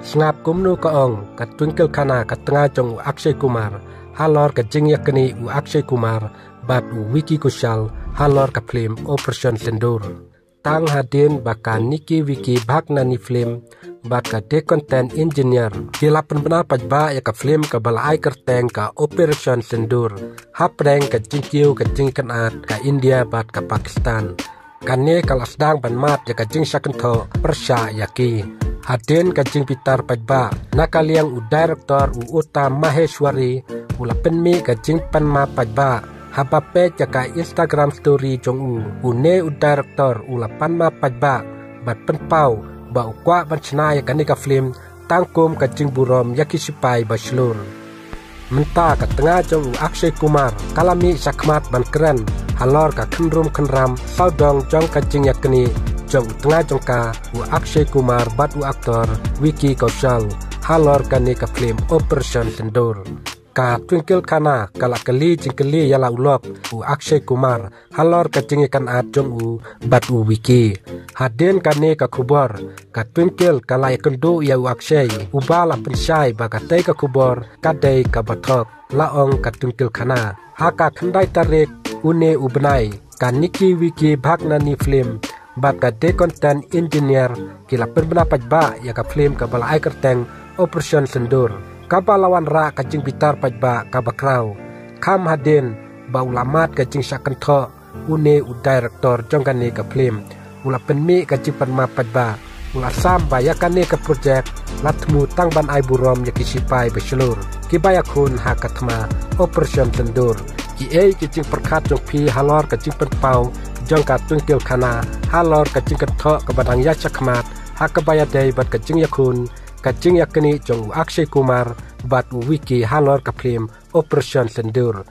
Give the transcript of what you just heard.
Sngap kumnu kaong ka Twinkle Khana ka tengah jong u Akshay Kumar halor ka jing yakni u Akshay Kumar bat u Vicky Kaushal halor ka film Operation Sindoor. Tang hadin baka Niki Vicky bhagna ni film baka de content engineer kilapan benar pajba ya ka film ka balai kerteng ka Operation Sindoor hapreng ka jingkiu ka jingkan at ka India bat ka Pakistan. Kane kalau sedang banmat ya kajing sakento persya yaki hadin kajing pitar pajba nakaliang u director u Uta Maheshwari ula penmi kajing panma pajba habape jaka Instagram story jong u ne u director ula panma pajba bat penpau ba ukwa bancna ya kane ka film tangkum kajing burom yaki sipai baslur menta ka tengah jong u Akshay Kumar kalami sakmat ban keren halor ka khenrum khenram saudong jong kajing yakni jong tengah jong ka u Akshay Kumar bat u aktor Vicky Kaushal halor kani ka film Operation Sindoor ka Twinkle Khana kala kali jingkeli yala ulok u Akshay Kumar halor kajing ikan at jong u bat u Vicky hadin kani ka kubor ka Twinkle kala ikendu ya u Akshay ubala pensyai bagatai ka kubor kadai ka batok laong ka Twinkle Khana haka khandai tarik une ubnai ka Niki Vicky bhagna ni film bat ka de content engineer kila perbena pajba ya ka film ka balai kerteng Operation Sindoor ka balawan ra ka jing bitar pajba ka bakrau kam hadin ba ulamat ka jing sakentho une u director jongkane ka film ula penmi ka jing panma pajba ula sam ba ya kane ka project latmu tang ban ai burom ya kisipai beslur kibaya kun ha katma Operation Sindoor ki jing perkhat jong pi halor ka jing penpau jong ka Twinkle Khana halor ka jing ketho ka badang ya chakmat ha ka baya dei bat ka jing yakun ka jing yakni jong Akshay Kumar bat u Vicky halor ka film Operation Sindoor